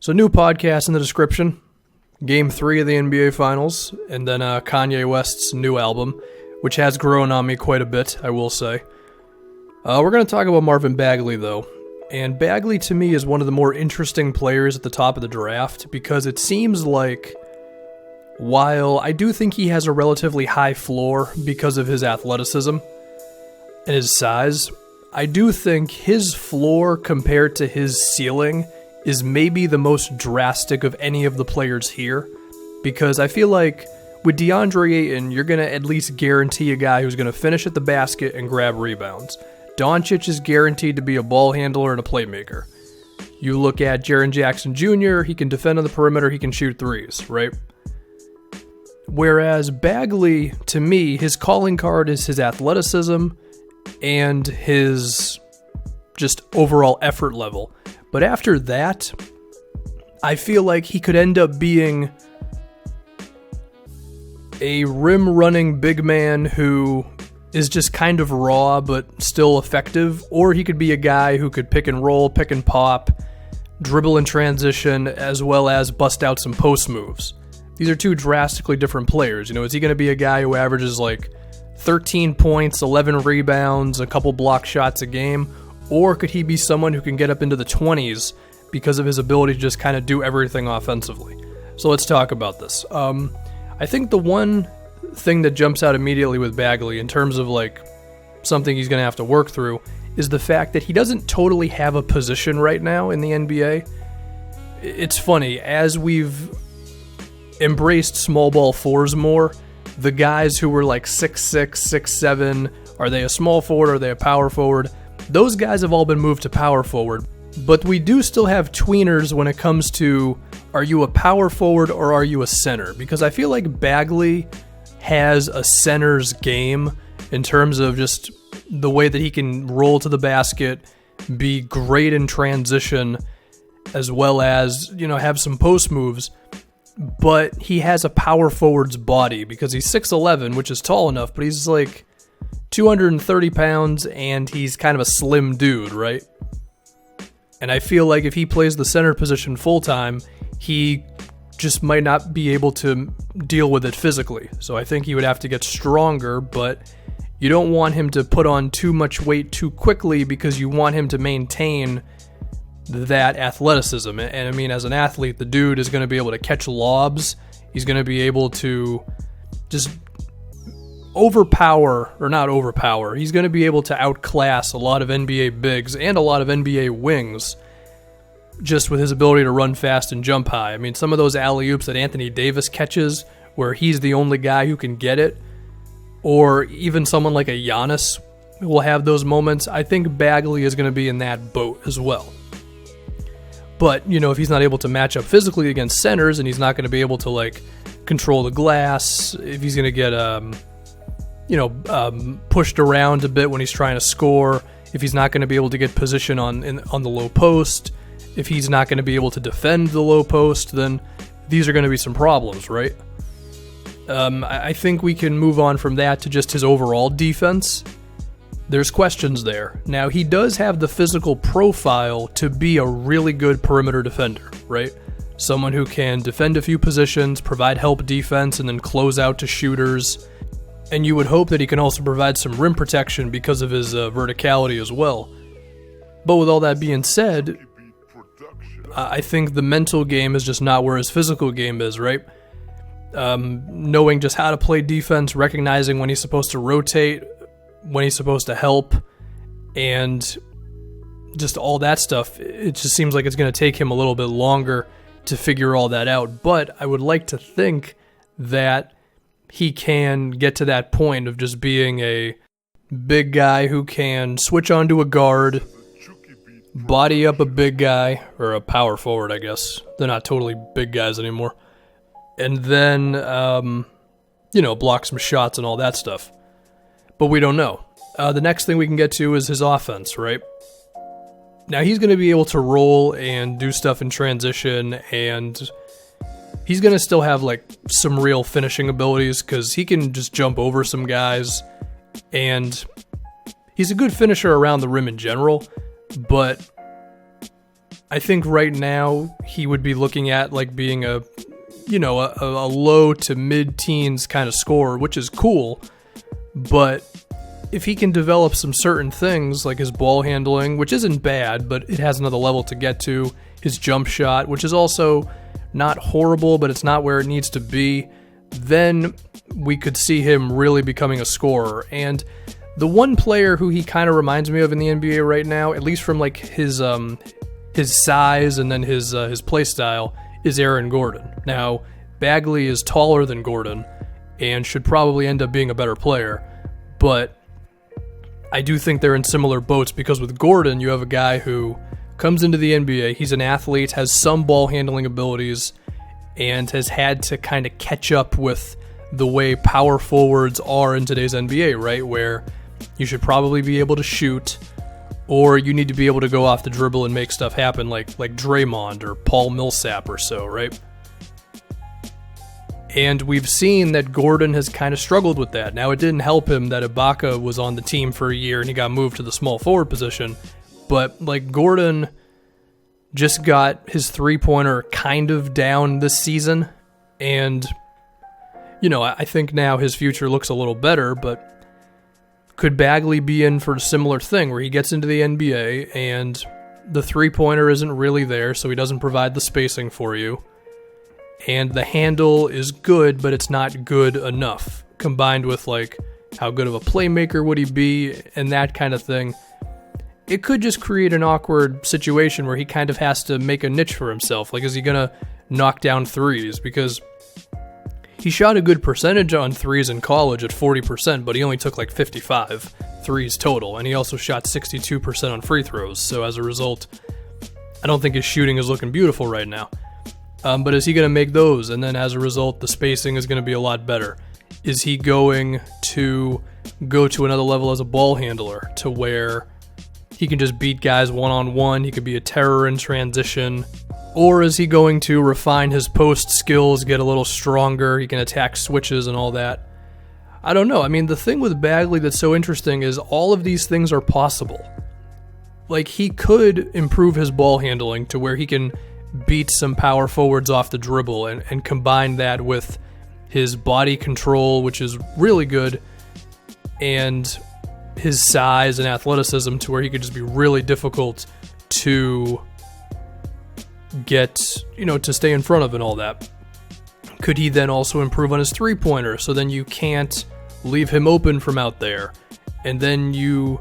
So new podcast in the description. Game 3 of the NBA Finals, and then Kanye West's new album, which has grown on me quite a bit, I will say. We're going to talk about Marvin Bagley, though. And Bagley, to me, is one of the more interesting players at the top of the draft, because it seems like, while I do think he has a relatively high floor because of his athleticism and his size, I do think his floor compared to his ceiling is maybe the most drastic of any of the players here, because I feel like with DeAndre Ayton, you're going to at least guarantee a guy who's going to finish at the basket and grab rebounds. Doncic is guaranteed to be a ball handler and a playmaker. You look at Jaren Jackson Jr., he can defend on the perimeter, he can shoot threes, right? Whereas Bagley, to me, his calling card is his athleticism and his just overall effort level. But after that, I feel like he could end up being a rim-running big man who is just kind of raw but still effective, or he could be a guy who could pick and roll, pick and pop, dribble in transition, as well as bust out some post moves. These are two drastically different players. You know, is he going to be a guy who averages like 13 points, 11 rebounds, a couple block shots a game? Or could he be someone who can get up into the 20s because of his ability to just kind of do everything offensively? So let's talk about this. I think the one thing that jumps out immediately with Bagley in terms of like something he's going to have to work through is the fact that he doesn't totally have a position right now in the NBA. It's funny, as we've embraced small ball fours more, the guys who were like 6'6", 6'7", are they a small forward, are they a power forward? Those guys have all been moved to power forward, but we do still have tweeners when it comes to, are you a power forward or are you a center? Because I feel like Bagley has a center's game in terms of just the way that he can roll to the basket, be great in transition, as well as, you know, have some post moves. But he has a power forward's body because he's 6'11", which is tall enough, but he's like 230 pounds, and he's kind of a slim dude, right? And I feel like if he plays the center position full-time, he just might not be able to deal with it physically. So I think he would have to get stronger, but you don't want him to put on too much weight too quickly because you want him to maintain that athleticism. And I mean, as an athlete, the dude is going to be able to catch lobs. He's going to be able to just overpower, or not overpower, he's going to be able to outclass a lot of NBA bigs and a lot of NBA wings just with his ability to run fast and jump high. I mean, some of those alley-oops that Anthony Davis catches where he's the only guy who can get it, or even someone like a Giannis will have those moments. I think Bagley is going to be in that boat as well. But, you know, if he's not able to match up physically against centers, and he's not going to be able to, like, control the glass, if he's going to get pushed around a bit when he's trying to score, if he's not going to be able to get position on the low post, if he's not going to be able to defend the low post, then these are going to be some problems, right? I think we can move on from that to just his overall defense. There's questions there. Now, he does have the physical profile to be a really good perimeter defender, right? Someone who can defend a few positions, provide help defense, and then close out to shooters. And you would hope that he can also provide some rim protection because of his verticality as well. But with all that being said, I think the mental game is just not where his physical game is, right? Knowing just how to play defense, recognizing when he's supposed to rotate, when he's supposed to help, and just all that stuff. It just seems like it's going to take him a little bit longer to figure all that out. But I would like to think that he can get to that point of just being a big guy who can switch onto a guard, body up a big guy, or a power forward, I guess. They're not totally big guys anymore. And then, block some shots and all that stuff. But we don't know. The next thing we can get to is his offense, right? Now, he's going to be able to roll and do stuff in transition, and he's going to still have, like, some real finishing abilities, because he can just jump over some guys, and he's a good finisher around the rim in general, but I think right now he would be looking at like being a low to mid-teens kind of scorer, which is cool. But if he can develop some certain things like his ball handling, which isn't bad, but it has another level to get to, his jump shot, which is also not horrible, but it's not where it needs to be, then we could see him really becoming a scorer. And the one player who he kind of reminds me of in the NBA right now, at least from like his size and then his play style, is Aaron Gordon. Now, Bagley is taller than Gordon and should probably end up being a better player, but I do think they're in similar boats because with Gordon, you have a guy who comes into the NBA, he's an athlete, has some ball handling abilities, and has had to kind of catch up with the way power forwards are in today's NBA, right? Where you should probably be able to shoot, or you need to be able to go off the dribble and make stuff happen like Draymond or Paul Millsap or so, right? And we've seen that Gordon has kind of struggled with that. Now, it didn't help him that Ibaka was on the team for a year and he got moved to the small forward position. But, like, Gordon just got his three-pointer kind of down this season. And, I think now his future looks a little better. But could Bagley be in for a similar thing where he gets into the NBA and the three-pointer isn't really there, so he doesn't provide the spacing for you? And the handle is good, but it's not good enough, combined with, like, how good of a playmaker would he be, and that kind of thing. It could just create an awkward situation where he kind of has to make a niche for himself. Like, is he going to knock down threes? Because he shot a good percentage on threes in college at 40%, but he only took, like, 55 threes total, and he also shot 62% on free throws. So, as a result, I don't think his shooting is looking beautiful right now. But is he going to make those? And then as a result, the spacing is going to be a lot better. Is he going to go to another level as a ball handler to where he can just beat guys one-on-one? He could be a terror in transition. Or is he going to refine his post skills, get a little stronger? He can attack switches and all that. I don't know. I mean, the thing with Bagley that's so interesting is all of these things are possible. Like, he could improve his ball handling to where he can beat some power forwards off the dribble and combine that with his body control, which is really good, and his size and athleticism to where he could just be really difficult to get, to stay in front of and all that. Could he then also improve on his three-pointer so then you can't leave him open from out there, and then you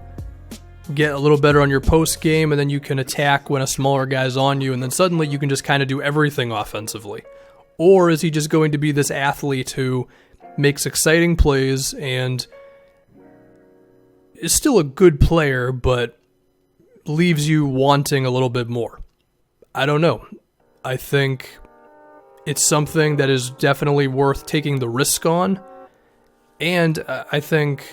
get a little better on your post game, and then you can attack when a smaller guy's on you, and then suddenly you can just kind of do everything offensively? Or is he just going to be this athlete who makes exciting plays and is still a good player, but leaves you wanting a little bit more? I don't know. I think it's something that is definitely worth taking the risk on, and I think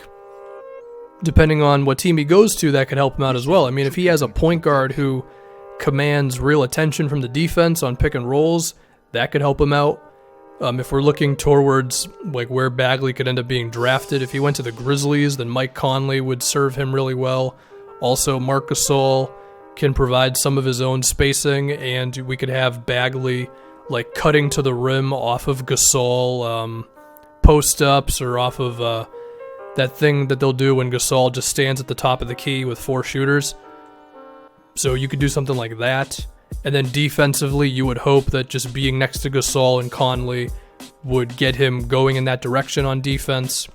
depending on what team he goes to, that could help him out as well. I mean, if he has a point guard who commands real attention from the defense on pick and rolls, that could help him out. If we're looking towards like where Bagley could end up being drafted, if he went to the Grizzlies, then Mike Conley would serve him really well. Also, Marc Gasol can provide some of his own spacing, and we could have Bagley like cutting to the rim off of Gasol post-ups or off of that thing that they'll do when Gasol just stands at the top of the key with four shooters. So you could do something like that. And then defensively, you would hope that just being next to Gasol and Conley would get him going in that direction on defense.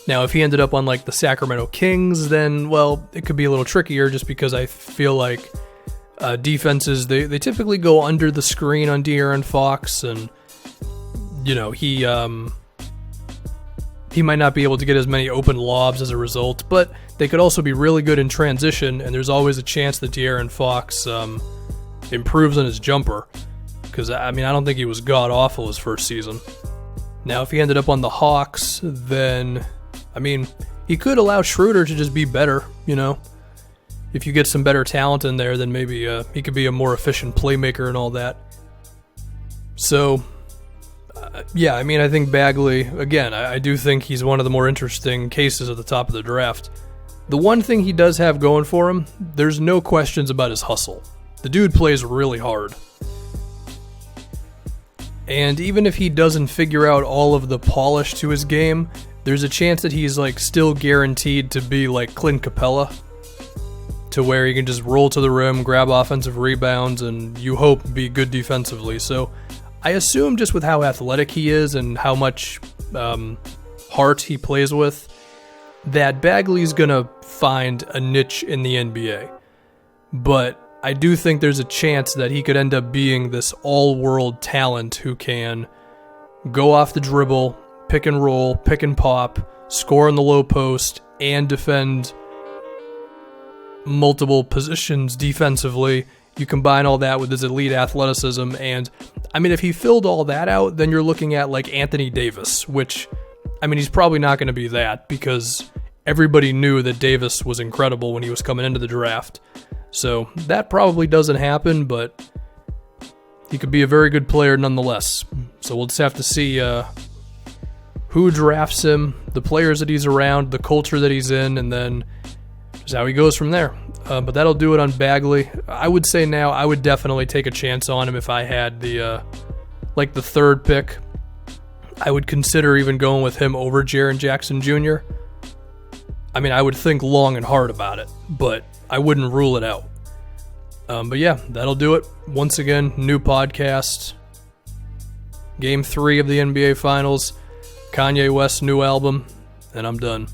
Now, if he ended up on like the Sacramento Kings, then, well, it could be a little trickier just because I feel like defenses, they typically go under the screen on De'Aaron Fox, and, he might not be able to get as many open lobs as a result, but they could also be really good in transition, and there's always a chance that De'Aaron Fox improves on his jumper, because, I don't think he was god-awful his first season. Now, if he ended up on the Hawks, then, he could allow Schroeder to just be better, If you get some better talent in there, then maybe he could be a more efficient playmaker and all that. So, I think Bagley, again, I do think he's one of the more interesting cases at the top of the draft. The one thing he does have going for him, there's no questions about his hustle. The dude plays really hard. And even if he doesn't figure out all of the polish to his game, there's a chance that he's like still guaranteed to be like Clint Capella, to where he can just roll to the rim, grab offensive rebounds, and you hope be good defensively. So I assume just with how athletic he is and how much heart he plays with, that Bagley's gonna find a niche in the NBA. But I do think there's a chance that he could end up being this all-world talent who can go off the dribble, pick and roll, pick and pop, score in the low post, and defend multiple positions defensively. You combine all that with his elite athleticism, and I mean, if he filled all that out, then you're looking at like Anthony Davis, which, I mean, he's probably not going to be that because everybody knew that Davis was incredible when he was coming into the draft. So that probably doesn't happen, but he could be a very good player nonetheless. So we'll just have to see who drafts him, the players that he's around, the culture that he's in, and then just how he goes from there. But that'll do it on Bagley. I would say now I would definitely take a chance on him if I had the third pick. I would consider even going with him over Jaren Jackson Jr. I mean, I would think long and hard about it, but I wouldn't rule it out. But yeah, that'll do it. Once again, new podcast. Game 3 of the NBA Finals. Kanye West's new album. And I'm done.